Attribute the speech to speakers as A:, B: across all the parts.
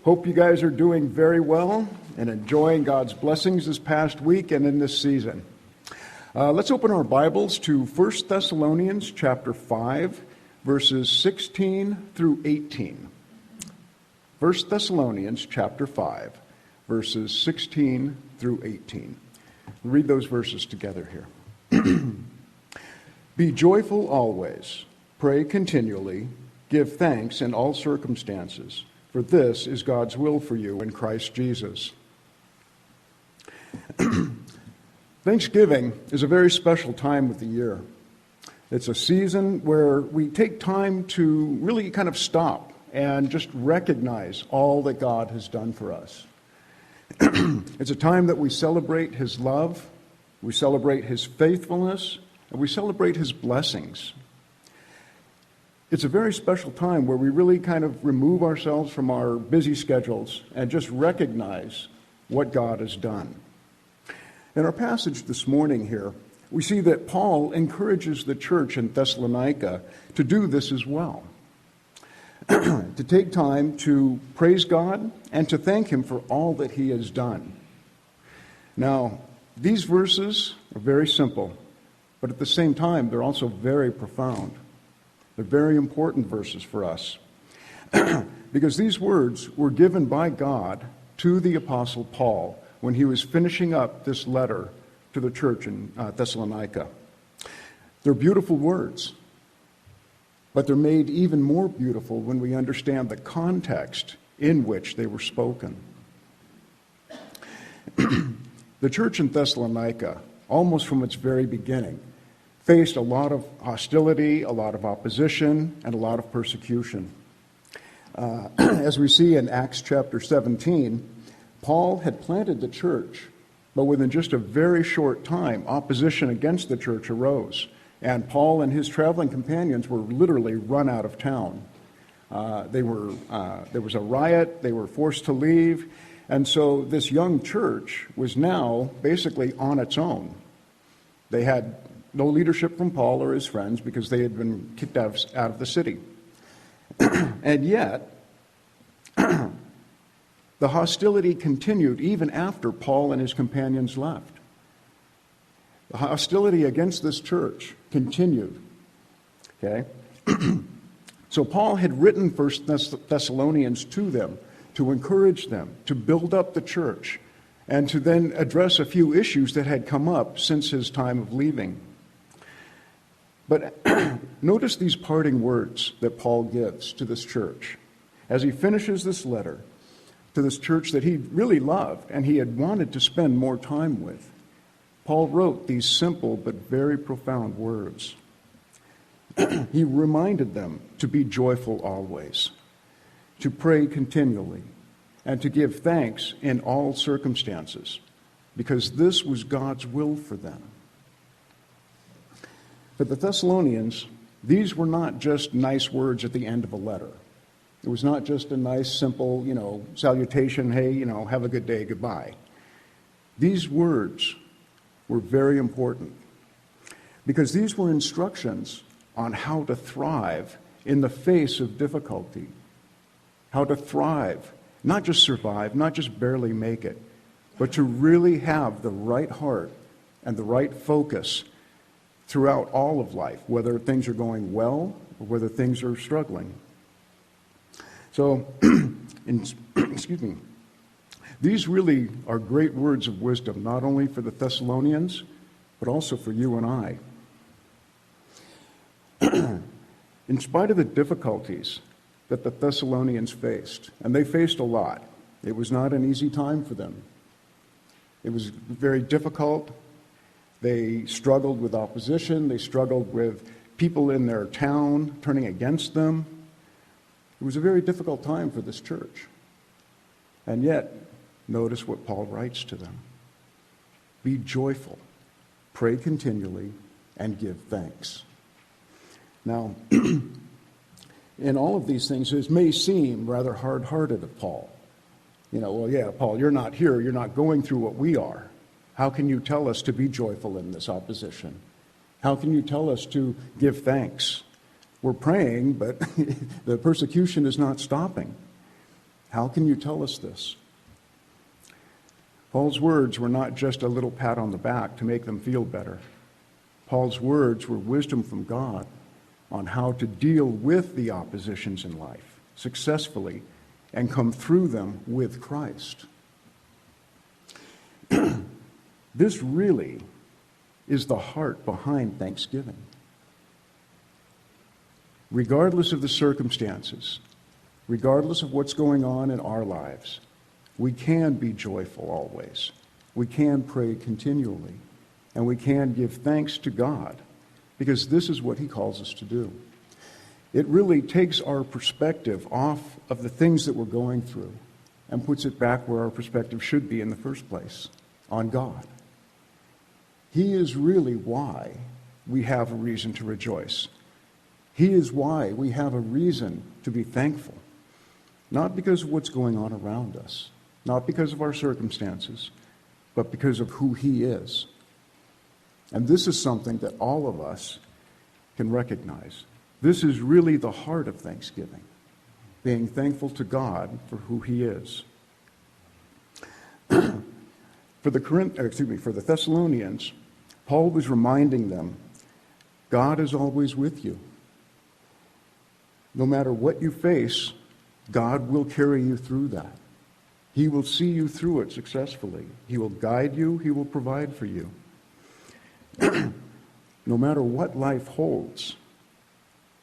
A: Hope you guys are doing very well and enjoying God's blessings this past week and in this season. Let's open our Bibles to 1 Thessalonians chapter 5, verses 16 through 18. 1 Thessalonians chapter 5, verses 16 through 18. We'll read those verses together here. Be joyful always, pray continually, give thanks in all circumstances, for this is God's will for you in Christ Jesus. Thanksgiving is a very special time of the year. It's a season where we take time to really kind of stop and just recognize all that God has done for us. It's a time that we celebrate His love, we celebrate His faithfulness, and we celebrate His blessings. It's a very special time where we really kind of remove ourselves from our busy schedules and just recognize what God has done. In our passage this morning here, we see that Paul encourages the church in Thessalonica to do this as well. To take time to praise God and to thank Him for all that He has done. Now, these verses are very simple, but at the same time, they're also very profound. They're very important verses for us because these words were given by God to the Apostle Paul when he was finishing up this letter to the church in Thessalonica. They're beautiful words, but they're made even more beautiful when we understand the context in which they were spoken. The church in Thessalonica, almost from its very beginning, faced a lot of hostility, a lot of opposition, and a lot of persecution. As we see in Acts chapter 17, Paul had planted the church, but within just a very short time, opposition against the church arose. And Paul and his traveling companions were literally run out of town. There was a riot, they were forced to leave, and so this young church was now basically on its own. They had no leadership from Paul or his friends because they had been kicked out of the city. And yet, the hostility continued even after Paul and his companions left. The hostility against this church continued. Okay? So Paul had written 1 Thessalonians to them to encourage them, to build up the church, and to then address a few issues that had come up since his time of leaving. But notice these parting words that Paul gives to this church as he finishes this letter to this church that he really loved and he had wanted to spend more time with. Paul wrote these simple but very profound words. He reminded them to be joyful always, to pray continually, and to give thanks in all circumstances, because this was God's will for them. But the Thessalonians, these were not just nice words at the end of a letter. It was not just a nice, simple, salutation, hey, have a good day, goodbye. These words were very important because these were instructions on how to thrive in the face of difficulty, how to thrive, not just survive, not just barely make it, but to really have the right heart and the right focus throughout all of life, whether things are going well or whether things are struggling. So, excuse me, these really are great words of wisdom, not only for the Thessalonians, but also for you and I. In spite of the difficulties that the Thessalonians faced, and they faced a lot, it was not an easy time for them. It was very difficult. They struggled with opposition. They struggled with people in their town turning against them. It was a very difficult time for this church. And yet, notice what Paul writes to them. Be joyful, pray continually, and give thanks. Now, in all of these things, it may seem rather hard-hearted of Paul. Paul, you're not here. You're not going through what we are. How can you tell us to be joyful in this opposition? How can you tell us to give thanks? We're praying, but the persecution is not stopping. How can you tell us this? Paul's words were not just a little pat on the back to make them feel better. Paul's words were wisdom from God on how to deal with the oppositions in life successfully and come through them with Christ. This really is the heart behind Thanksgiving. Regardless of the circumstances, regardless of what's going on in our lives, we can be joyful always. We can pray continually. And we can give thanks to God, because this is what he calls us to do. It really takes our perspective off of the things that we're going through and puts it back where our perspective should be in the first place, on God. He is really why we have a reason to rejoice. He is why we have a reason to be thankful. Not because of what's going on around us, not because of our circumstances, but because of who he is. And this is something that all of us can recognize. This is really the heart of Thanksgiving, being thankful to God for who he is. For the Thessalonians, Paul was reminding them, God is always with you. No matter what you face, God will carry you through that. He will see you through it successfully. He will guide you. He will provide for you. No matter what life holds,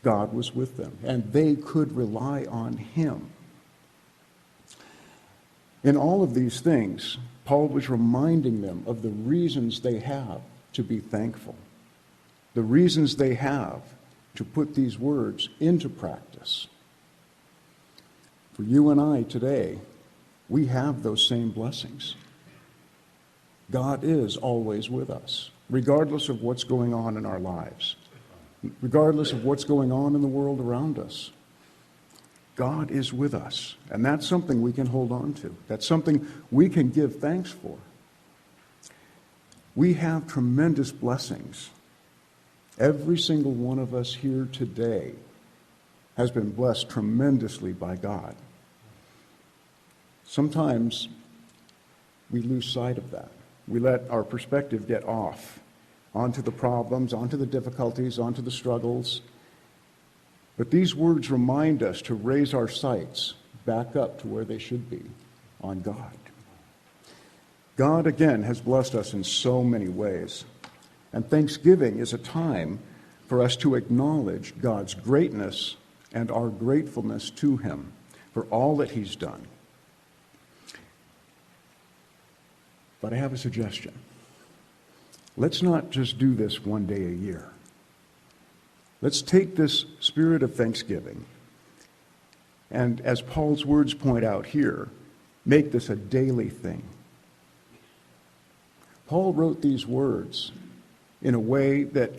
A: God was with them, and they could rely on him. In all of these things, Paul was reminding them of the reasons they have to be thankful, the reasons they have to put these words into practice. For you and I today, we have those same blessings. God is always with us, regardless of what's going on in our lives, regardless of what's going on in the world around us. God is with us, and that's something we can hold on to. That's something we can give thanks for. We have tremendous blessings. Every single one of us here today has been blessed tremendously by God. Sometimes we lose sight of that. We let our perspective get off onto the problems, onto the difficulties, onto the struggles. But these words remind us to raise our sights back up to where they should be, on God. God, again, has blessed us in so many ways. And Thanksgiving is a time for us to acknowledge God's greatness and our gratefulness to him for all that he's done. But I have a suggestion. Let's not just do this one day a year. Let's take this spirit of thanksgiving and, as Paul's words point out here, make this a daily thing. Paul wrote these words in a way that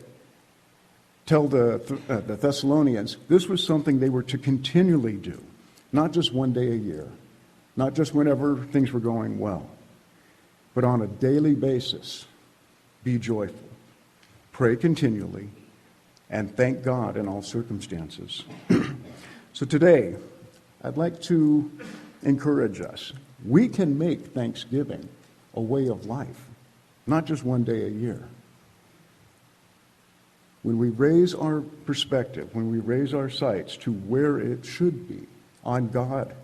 A: tell the Thessalonians this was something they were to continually do, not just one day a year, not just whenever things were going well, but on a daily basis. Be joyful, pray continually, and thank God in all circumstances. So today, I'd like to encourage us. We can make Thanksgiving a way of life, not just one day a year. When we raise our perspective, when we raise our sights to where it should be, on God,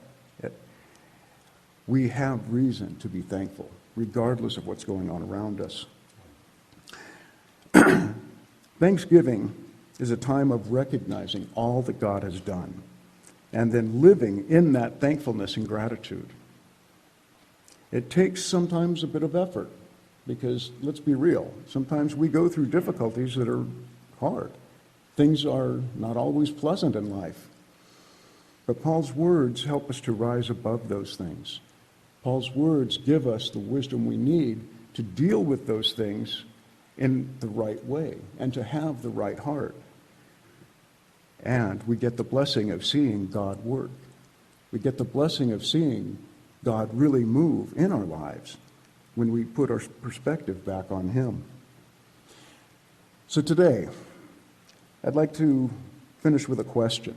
A: we have reason to be thankful, regardless of what's going on around us. Thanksgiving is a time of recognizing all that God has done and then living in that thankfulness and gratitude. It takes sometimes a bit of effort because, let's be real, sometimes we go through difficulties that are hard. Things are not always pleasant in life. But Paul's words help us to rise above those things. Paul's words give us the wisdom we need to deal with those things in the right way and to have the right heart. And we get the blessing of seeing God work. We get the blessing of seeing God really move in our lives when we put our perspective back on him. So today, I'd like to finish with a question.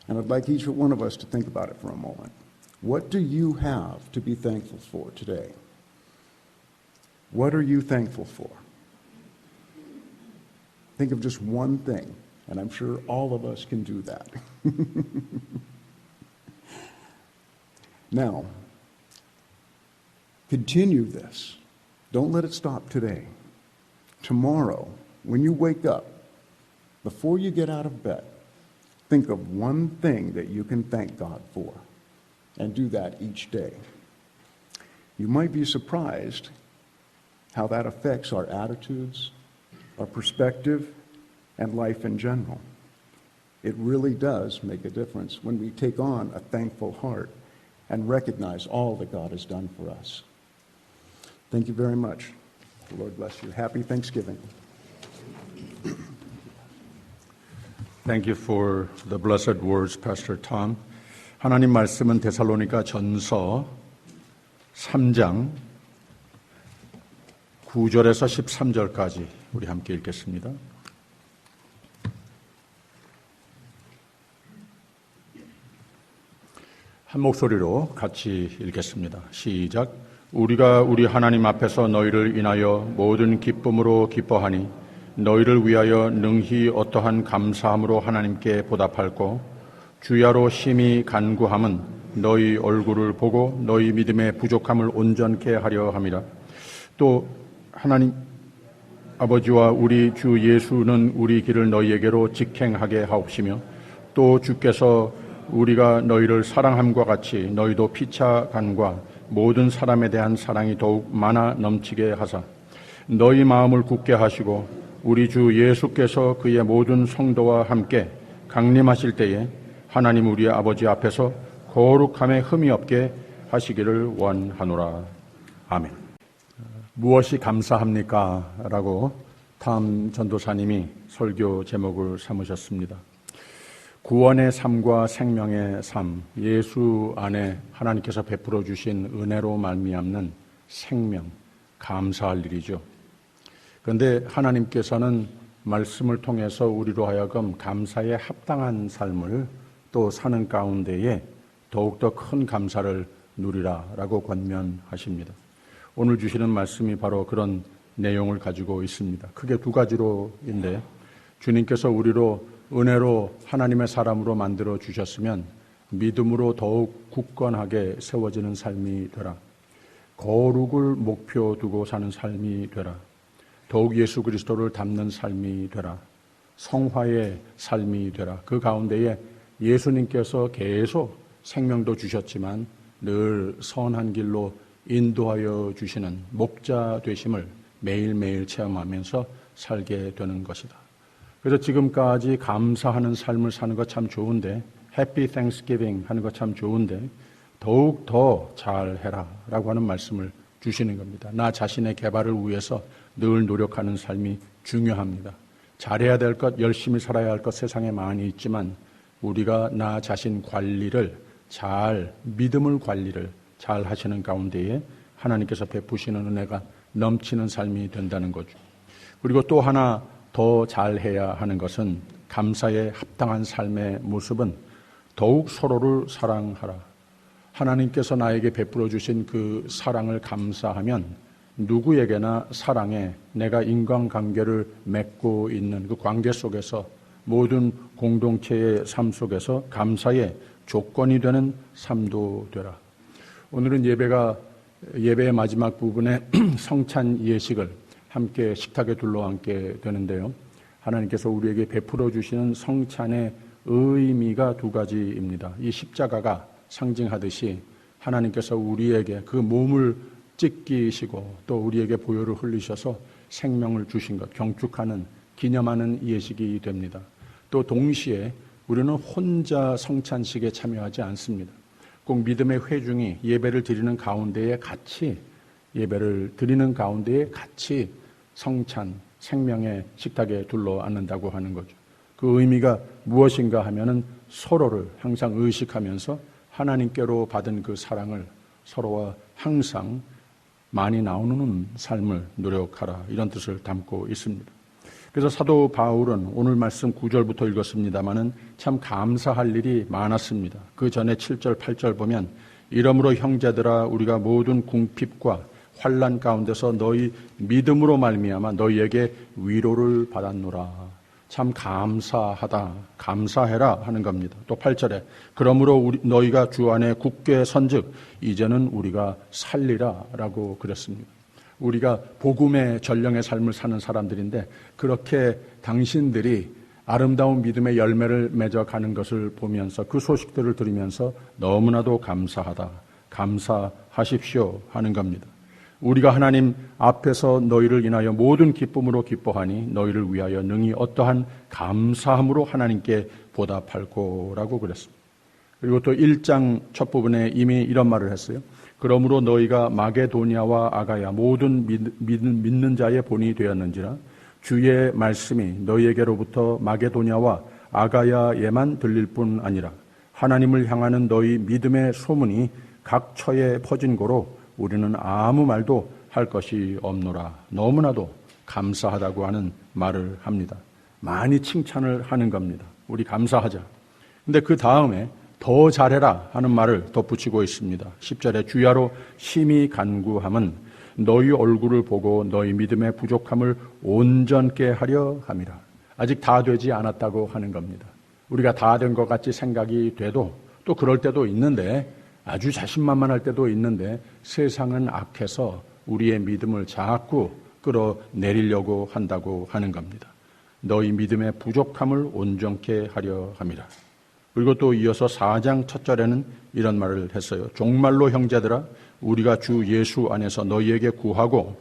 A: And I'd like each one of us to think about it for a moment. What do you have to be thankful for today? What are you thankful for? Think of just one thing, and I'm sure all of us can do that. Now, continue this. Don't let it stop today. Tomorrow, when you wake up, before you get out of bed, think of one thing that you can thank God for, and do that each day. You might be surprised how that affects our attitudes, our perspective, and life in general. It really does make a difference when we take on a thankful heart and recognize all that God has done for us. Thank you very much. The Lord bless you. Happy Thanksgiving.
B: Thank you for the blessed words, Pastor Tom. 하나님 말씀은 데살로니가 전서 3장 9절에서 13절까지 우리 함께 읽겠습니다. 한 목소리로 같이 읽겠습니다. 시작. 우리가 우리 하나님 앞에서 너희를 인하여 모든 기쁨으로 기뻐하니 너희를 위하여 능히 어떠한 감사함으로 하나님께 보답할꼬 주야로 심히 간구함은 너희 얼굴을 보고 너희 믿음의 부족함을 온전케 하려 함이라. 또 하나님 아버지와 우리 주 예수는 우리 길을 너희에게로 직행하게 하옵시며 또 주께서 우리가 너희를 사랑함과 같이 너희도 피차 간과 모든 사람에 대한 사랑이 더욱 많아 넘치게 하사 너희 마음을 굳게 하시고 우리 주 예수께서 그의 모든 성도와 함께 강림하실 때에 하나님 우리 아버지 앞에서 거룩함에 흠이 없게 하시기를 원하노라. 아멘. 무엇이 감사합니까? 라고 탐 전도사님이 설교 제목을 삼으셨습니다. 구원의 삶과 생명의 삶, 예수 안에 하나님께서 베풀어 주신 은혜로 말미암는 생명, 감사할 일이죠. 그런데 하나님께서는 말씀을 통해서 우리로 하여금 감사에 합당한 삶을 또 사는 가운데에 더욱더 큰 감사를 누리라라고 권면하십니다. 오늘 주시는 말씀이 바로 그런 내용을 가지고 있습니다. 크게 두 가지로인데 주님께서 우리로 은혜로 하나님의 사람으로 만들어 주셨으면 믿음으로 더욱 굳건하게 세워지는 삶이 되라. 거룩을 목표 두고 사는 삶이 되라. 더욱 예수 그리스도를 닮는 삶이 되라. 성화의 삶이 되라. 그 가운데에 예수님께서 계속 생명도 주셨지만 늘 선한 길로 인도하여 주시는 목자 되심을 매일매일 체험하면서 살게 되는 것이다. 그래서 지금까지 감사하는 삶을 사는 것 참 좋은데 Happy Thanksgiving 하는 것 참 좋은데 더욱 더 잘해라 라고 하는 말씀을 주시는 겁니다. 나 자신의 개발을 위해서 늘 노력하는 삶이 중요합니다. 잘해야 될 것, 열심히 살아야 할 것 세상에 많이 있지만 우리가 나 자신 관리를 믿음을 관리를 잘 하시는 가운데에 하나님께서 베푸시는 은혜가 넘치는 삶이 된다는 거죠. 그리고 또 하나 더 잘해야 하는 것은 감사에 합당한 삶의 모습은 더욱 서로를 사랑하라. 하나님께서 나에게 베풀어 주신 그 사랑을 감사하면 누구에게나 사랑에 내가 인간관계를 맺고 있는 그 관계 속에서 모든 공동체의 삶 속에서 감사의 조건이 되는 삶도 되라. 오늘은 예배의 마지막 부분에 성찬 예식을 함께 식탁에 둘러앉게 되는데요. 하나님께서 우리에게 베풀어 주시는 성찬의 의미가 두 가지입니다. 이 십자가가 상징하듯이 하나님께서 우리에게 그 몸을 찢기시고 또 우리에게 보혈을 흘리셔서 생명을 주신 것, 경축하는, 기념하는 예식이 됩니다. 또 동시에 우리는 혼자 성찬식에 참여하지 않습니다. 꼭 믿음의 회중이 예배를 드리는 가운데에 같이 성찬, 생명의 식탁에 둘러앉는다고 하는 거죠. 그 의미가 무엇인가 하면은 서로를 항상 의식하면서 하나님께로 받은 그 사랑을 서로와 항상 많이 나누는 삶을 노력하라, 이런 뜻을 담고 있습니다. 그래서 사도 바울은 오늘 말씀 9절부터 읽었습니다마는 참 감사할 일이 많았습니다. 그 전에 7절, 8절 보면 이러므로 형제들아 우리가 모든 궁핍과 환난 가운데서 너희 믿음으로 말미암아 너희에게 위로를 받았노라. 참 감사하다, 감사해라 하는 겁니다. 또 8절에 그러므로 너희가 주 안에 굳게 선즉 이제는 우리가 살리라 라고 그랬습니다. 우리가 복음의 전령의 삶을 사는 사람들인데 그렇게 당신들이 아름다운 믿음의 열매를 맺어가는 것을 보면서 그 소식들을 들으면서 너무나도 감사하다, 감사하십시오 하는 겁니다. 우리가 하나님 앞에서 너희를 인하여 모든 기쁨으로 기뻐하니 너희를 위하여 능히 어떠한 감사함으로 하나님께 보답할꼬라고 그랬습니다. 그리고 또 1장 첫 부분에 이미 이런 말을 했어요. 그러므로 너희가 마게도냐와 아가야 모든 믿는 자의 본이 되었는지라 주의 말씀이 너희에게로부터 마게도냐와 아가야에만 들릴 뿐 아니라 하나님을 향하는 너희 믿음의 소문이 각 처에 퍼진 고로 우리는 아무 말도 할 것이 없노라. 너무나도 감사하다고 하는 말을 합니다. 많이 칭찬을 하는 겁니다. 우리 감사하자. 근데 그 다음에 더 잘해라 하는 말을 덧붙이고 있습니다. 10절에 주야로 심히 간구함은 너희 얼굴을 보고 너희 믿음의 부족함을 온전케 하려 함이라. 아직 다 되지 않았다고 하는 겁니다. 우리가 다 된 것 같이 생각이 돼도 또 그럴 때도 있는데 아주 자신만만할 때도 있는데 세상은 악해서 우리의 믿음을 자꾸 끌어내리려고 한다고 하는 겁니다. 너희 믿음의 부족함을 온전케 하려 함이라. 그리고 또 이어서 4장 첫 절에는 이런 말을 했어요. 종말로 형제들아 우리가 주 예수 안에서 너희에게 구하고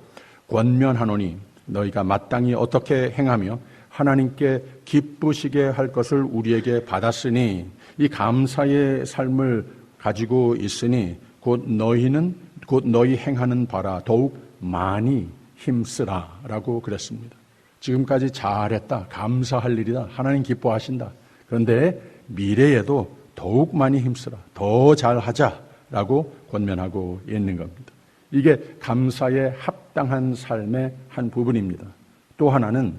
B: 권면하노니 너희가 마땅히 어떻게 행하며 하나님께 기쁘시게 할 것을 우리에게 받았으니 이 감사의 삶을 가지고 있으니 곧 너희 행하는 바라 더욱 많이 힘쓰라라고 그랬습니다. 지금까지 잘했다, 감사할 일이다, 하나님 기뻐하신다. 그런데 미래에도 더욱 많이 힘쓰라, 더 잘하자라고 권면하고 있는 겁니다. 이게 감사에 합당한 삶의 한 부분입니다. 또 하나는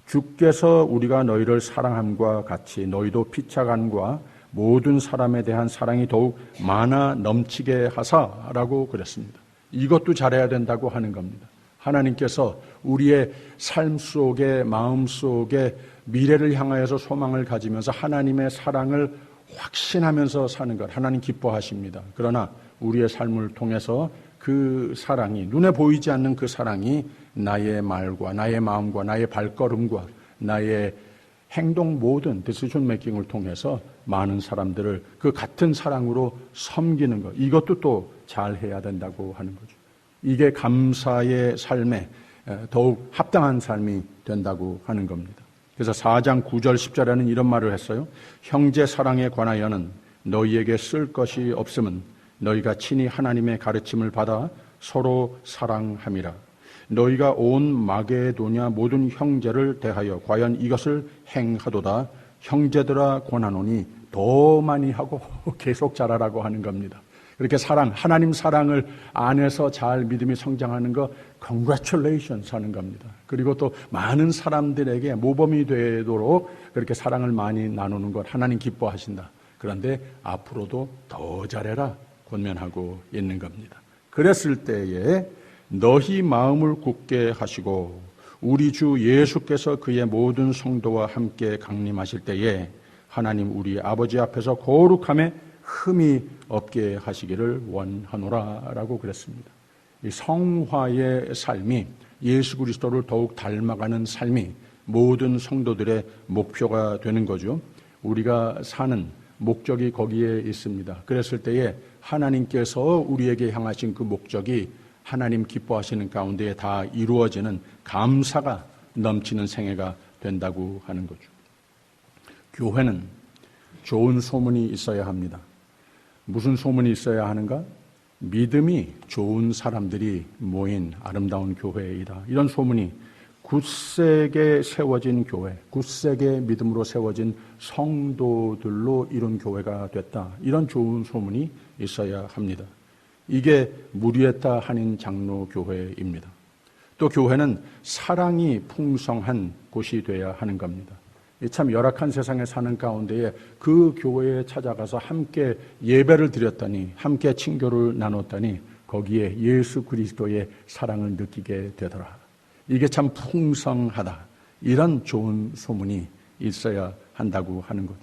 B: 주께서 우리가 너희를 사랑함과 같이 너희도 피차간과 모든 사람에 대한 사랑이 더욱 많아 넘치게 하사라고 그랬습니다. 이것도 잘해야 된다고 하는 겁니다. 하나님께서 우리의 삶 속에, 마음 속에 미래를 향하여서 소망을 가지면서 하나님의 사랑을 확신하면서 사는 것, 하나님 기뻐하십니다. 그러나 우리의 삶을 통해서 그 사랑이, 눈에 보이지 않는 그 사랑이 나의 말과 나의 마음과 나의 발걸음과 나의 행동 모든 decision making을 통해서 많은 사람들을 그 같은 사랑으로 섬기는 것, 이것도 또 잘해야 된다고 하는 거죠. 이게 감사의 삶에 더욱 합당한 삶이 된다고 하는 겁니다. 그래서 4장 9절 10절에는 이런 말을 했어요. 형제 사랑에 관하여는 너희에게 쓸 것이 없음은 너희가 친히 하나님의 가르침을 받아 서로 사랑함이라. 너희가 온 마게도냐 모든 형제를 대하여 과연 이것을 행하도다. 형제들아 권하노니 더 많이 하고 계속 잘하라고 하는 겁니다. 그렇게 하나님 사랑을 안에서 잘 믿음이 성장하는 거 congratulations 하는 겁니다. 그리고 또 많은 사람들에게 모범이 되도록 그렇게 사랑을 많이 나누는 것 하나님 기뻐하신다. 그런데 앞으로도 더 잘해라 권면하고 있는 겁니다. 그랬을 때에 너희 마음을 굳게 하시고 우리 주 예수께서 그의 모든 성도와 함께 강림하실 때에 하나님 우리 아버지 앞에서 거룩함에 흠이 없게 하시기를 원하노라 라고 그랬습니다. 이 성화의 삶이 예수 그리스도를 더욱 닮아가는 삶이 모든 성도들의 목표가 되는 거죠. 우리가 사는 목적이 거기에 있습니다. 그랬을 때에 하나님께서 우리에게 향하신 그 목적이 하나님 기뻐하시는 가운데에 다 이루어지는 감사가 넘치는 생애가 된다고 하는 거죠. 교회는 좋은 소문이 있어야 합니다. 무슨 소문이 있어야 하는가? 믿음이 좋은 사람들이 모인 아름다운 교회이다. 이런 소문이 굳세게 세워진 교회, 굳세게 믿음으로 세워진 성도들로 이룬 교회가 됐다. 이런 좋은 소문이 있어야 합니다. 이게 무리에타 한인 장로교회입니다. 또 교회는 사랑이 풍성한 곳이 되어야 하는 겁니다. 참 열악한 세상에 사는 가운데에 그 교회에 찾아가서 함께 예배를 드렸더니 함께 친교를 나눴더니 거기에 예수 그리스도의 사랑을 느끼게 되더라. 이게 참 풍성하다. 이런 좋은 소문이 있어야 한다고 하는 거죠.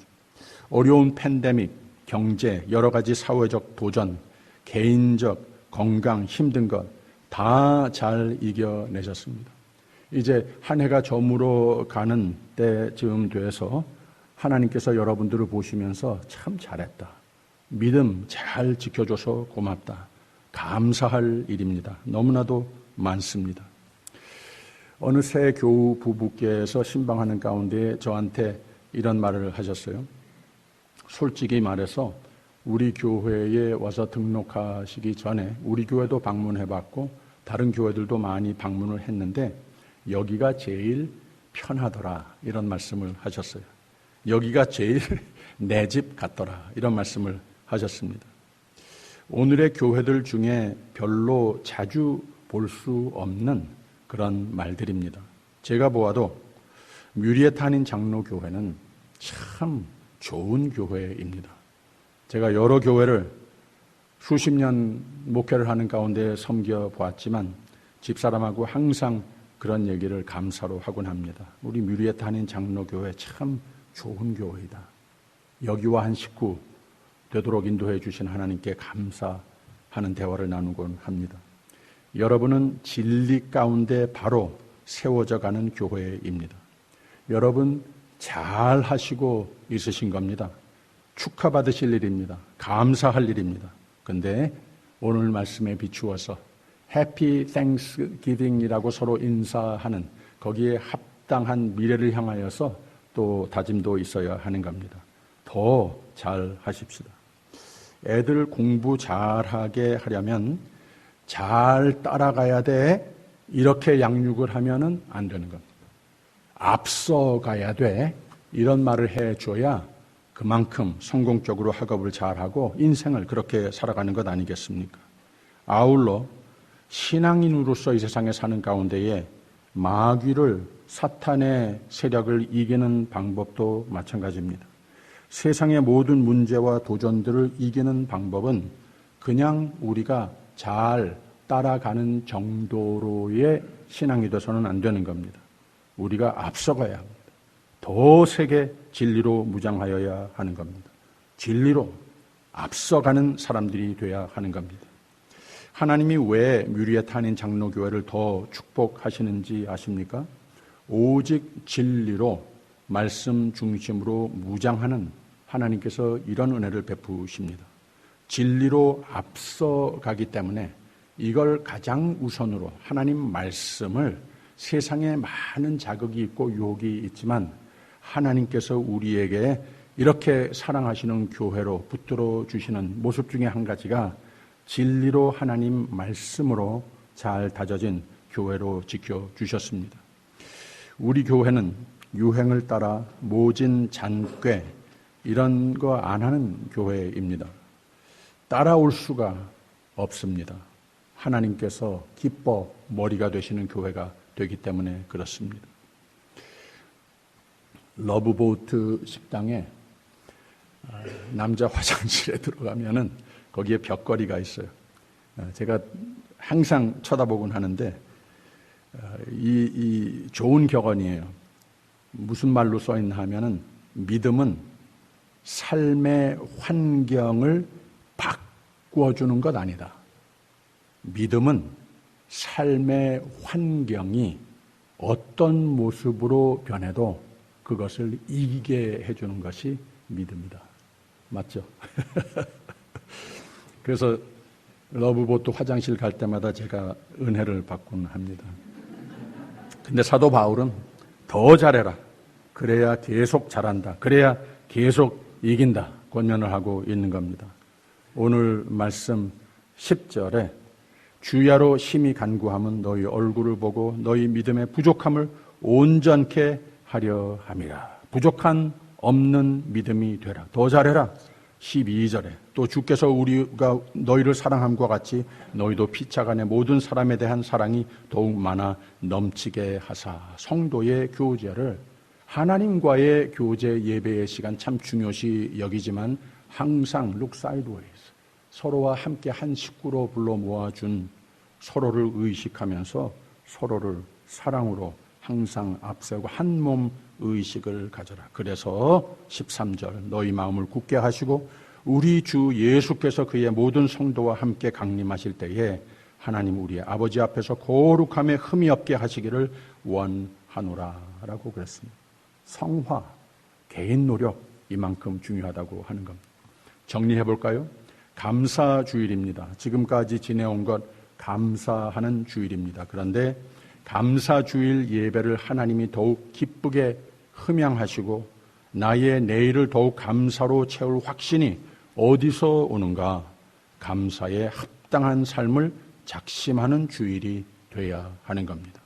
B: 어려운 팬데믹, 경제, 여러 가지 사회적 도전, 개인적 건강, 힘든 것 다 잘 이겨내셨습니다. 이제 한 해가 저물어 가는 때쯤 돼서 하나님께서 여러분들을 보시면서 참 잘했다. 믿음 잘 지켜줘서 고맙다. 감사할 일입니다. 너무나도 많습니다. 어느 새 교우 부부께서 신방하는 가운데 저한테 이런 말을 하셨어요. 솔직히 말해서 우리 교회에 와서 등록하시기 전에 우리 교회도 방문해봤고 다른 교회들도 많이 방문을 했는데 여기가 제일 편하더라 이런 말씀을 하셨어요. 여기가 제일 내 집 같더라 이런 말씀을 하셨습니다. 오늘의 교회들 중에 별로 자주 볼 수 없는 그런 말들입니다. 제가 보아도 뮤리에탄인 장로교회는 참 좋은 교회입니다. 제가 여러 교회를 수십 년 목회를 하는 가운데 섬겨보았지만 집사람하고 항상 그런 얘기를 감사로 하곤 합니다. 우리 뮤리에탄인 장로교회 참 좋은 교회이다. 여기와 한 식구 되도록 인도해 주신 하나님께 감사하는 대화를 나누곤 합니다. 여러분은 진리 가운데 바로 세워져 가는 교회입니다. 여러분 잘 하시고 있으신 겁니다. 축하받으실 일입니다. 감사할 일입니다. 근데 오늘 말씀에 비추어서 해피 땡스기빙이라고 서로 인사하는 거기에 합당한 미래를 향하여서 또 다짐도 있어야 하는 겁니다. 더 잘 하십시다. 애들 공부 잘하게 하려면 잘 따라가야 돼. 이렇게 양육을 하면은 안 되는 겁니다. 앞서가야 돼. 이런 말을 해줘야 그만큼 성공적으로 학업을 잘하고 인생을 그렇게 살아가는 것 아니겠습니까? 아울러 신앙인으로서 이 세상에 사는 가운데에 마귀를 사탄의 세력을 이기는 방법도 마찬가지입니다. 세상의 모든 문제와 도전들을 이기는 방법은 그냥 우리가 잘 따라가는 정도로의 신앙이 돼서는 안 되는 겁니다. 우리가 앞서가야 합니다. 더 세게 진리로 무장하여야 하는 겁니다. 진리로 앞서가는 사람들이 돼야 하는 겁니다. 하나님이 왜 뮤리에탄인 장로교회를 더 축복하시는지 아십니까? 오직 진리로 말씀 중심으로 무장하는 하나님께서 이런 은혜를 베푸십니다. 진리로 앞서가기 때문에 이걸 가장 우선으로 하나님 말씀을 세상에 많은 자극이 있고 유혹이 있지만 하나님께서 우리에게 이렇게 사랑하시는 교회로 붙들어 주시는 모습 중에 한 가지가 진리로 하나님 말씀으로 잘 다져진 교회로 지켜주셨습니다. 우리 교회는 유행을 따라 모진 잔꾀 이런 거 안 하는 교회입니다. 따라올 수가 없습니다. 하나님께서 기뻐 머리가 되시는 교회가 되기 때문에 그렇습니다. 러브보트 식당에 남자 화장실에 들어가면은 거기에 벽걸이가 있어요. 제가 항상 쳐다보곤 하는데 이 좋은 격언이에요. 무슨 말로 써있나 하면은 믿음은 삶의 환경을 바꾸어주는 것 아니다. 믿음은 삶의 환경이 어떤 모습으로 변해도 그것을 이기게 해주는 것이 믿음이다. 맞죠? 그래서 러브보트 화장실 갈 때마다 제가 은혜를 받곤 합니다. 근데 사도 바울은 더 잘해라. 그래야 계속 잘한다. 그래야 계속 이긴다. 권면을 하고 있는 겁니다. 오늘 말씀 10절에 주야로 심히 간구함은 너희 얼굴을 보고 너희 믿음의 부족함을 온전케 하려 함이라. 부족한 없는 믿음이 되라. 더 잘해라. 12절에 또 주께서 우리가 너희를 사랑함과 같이 너희도 피차간의 모든 사람에 대한 사랑이 더욱 많아 넘치게 하사. 성도의 교제를 하나님과의 교제 예배의 시간 참 중요시 여기지만 항상 look sideways, 서로와 함께 한 식구로 불러 모아준 서로를 의식하면서 서로를 사랑으로 항상 앞세우고 한 몸 의식을 가져라. 그래서 13절 너희 마음을 굳게 하시고 우리 주 예수께서 그의 모든 성도와 함께 강림하실 때에 하나님 우리의 아버지 앞에서 거룩함에 흠이 없게 하시기를 원하노라 라고 그랬습니다. 성화, 개인 노력 이만큼 중요하다고 하는 겁니다. 정리해 볼까요? 감사 주일입니다. 지금까지 지내온 것 감사하는 주일입니다. 그런데 감사 주일 예배를 하나님이 더욱 기쁘게 흠양하시고 나의 내일을 더욱 감사로 채울 확신이 어디서 오는가? 감사에 합당한 삶을 작심하는 주일이 돼야 하는 겁니다.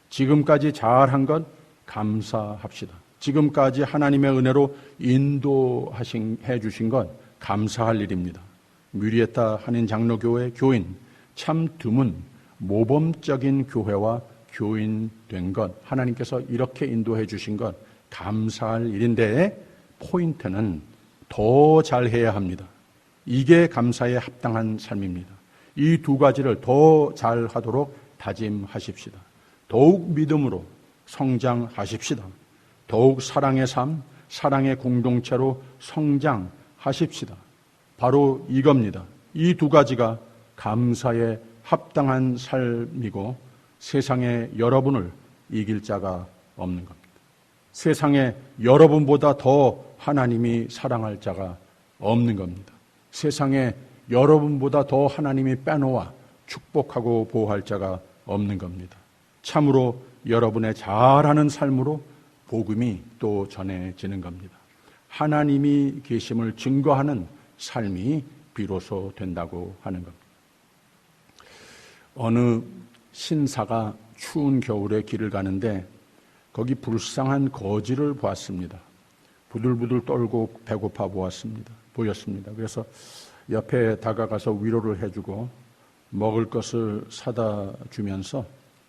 B: 지금까지 잘한 것 감사합시다. 지금까지 하나님의 은혜로 인도해 주신 것 감사할 일입니다. 뮤리에타 한인 장로교회 교인, 참 드문 모범적인 교회와 교인 된 것, 하나님께서 이렇게 인도해 주신 것 감사할 일인데 포인트는 더 잘해야 합니다. 이게 감사에 합당한 삶입니다. 이 두 가지를 더 잘하도록 다짐하십시다. 더욱 믿음으로 성장하십시다. 더욱 사랑의 삶, 사랑의 공동체로 성장하십시다. 바로 이겁니다. 이 두 가지가 감사에 합당한 삶이고 세상에 여러분을 이길 자가 없는 겁니다. 세상에 여러분보다 더 하나님이 사랑할 자가 없는 겁니다. 세상에 여러분보다 더 하나님이 빼놓아 축복하고 보호할 자가 없는 겁니다. 참으로 여러분의 잘하는 삶으로 복음이 또 전해지는 겁니다. 하나님이 계심을 증거하는 삶이 비로소 된다고 하는 겁니다. 어느 신사가 추운 겨울에 길을 가는데 거기 불쌍한 거지를 보았습니다. 부들부들 떨고 배고파 보였습니다. 그래서 옆에 다가가서 위로를 해주고 먹을 것을 사다 주면서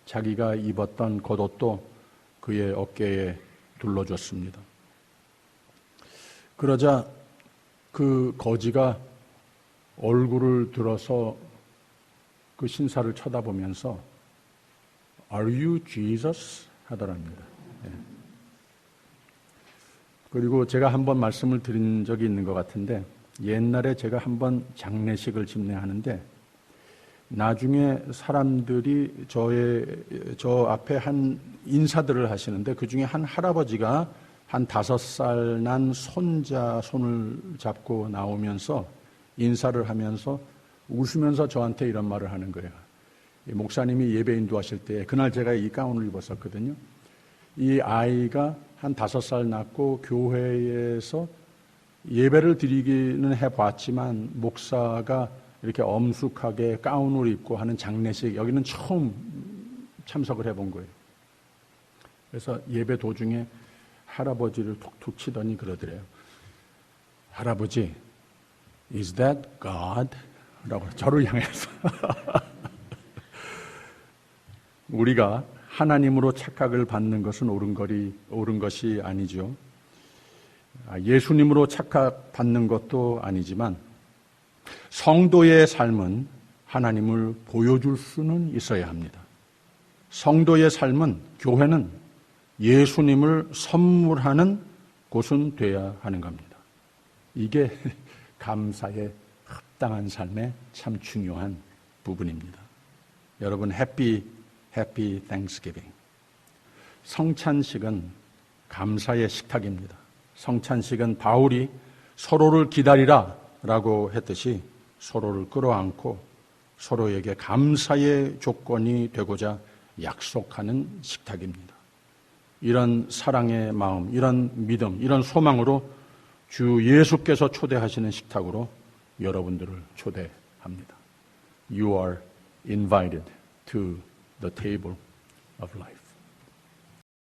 B: 자기가 입었던 겉옷도 그의 어깨에 둘러줬습니다. 그러자 그 거지가 얼굴을 들어서 그 신사를 쳐다보면서 Are you Jesus? 하더랍니다. 예. 그리고 제가 한번 말씀을 드린 적이 있는 것 같은데 옛날에 제가 한번 장례식을 집례하는데 나중에 사람들이 저 앞에 한 인사들을 하시는데 그 중에 한 할아버지가 한 5살 난 손자 손을 잡고 나오면서 인사를 하면서 웃으면서 저한테 이런 말을 하는 거예요. 목사님이 예배 인도하실 때 그날 제가 이 가운을 입었었거든요. 이 아이가 한 5살 낳고 교회에서 예배를 드리기는 해봤지만 목사가 이렇게 엄숙하게 가운을 입고 하는 장례식 여기는 처음 참석을 해본 거예요. 그래서 예배 도중에 할아버지를 툭툭 치더니 그러더래요. 할아버지, is that God? 라고 저를 향해서 우리가 하나님으로 착각을 받는 것은 옳은 것이 아니죠. 예수님으로 착각받는 것도 아니지만 성도의 삶은 하나님을 보여줄 수는 있어야 합니다. 성도의 삶은, 교회는 예수님을 선물하는 곳은 돼야 하는 겁니다. 이게 감사에 합당한 삶의 참 중요한 부분입니다. 여러분, 해피 Thanksgiving. 성찬식은 감사의 식탁입니다. 성찬식은 바울이 서로를 기다리라 라고 했듯이 서로를 끌어안고 서로에게 감사의 조건이 되고자 약속하는 식탁입니다. 이런 사랑의 마음, 이런 믿음, 이런 소망으로 주 예수께서 초대하시는 식탁으로 여러분들을 초대합니다. You are invited to the table of life.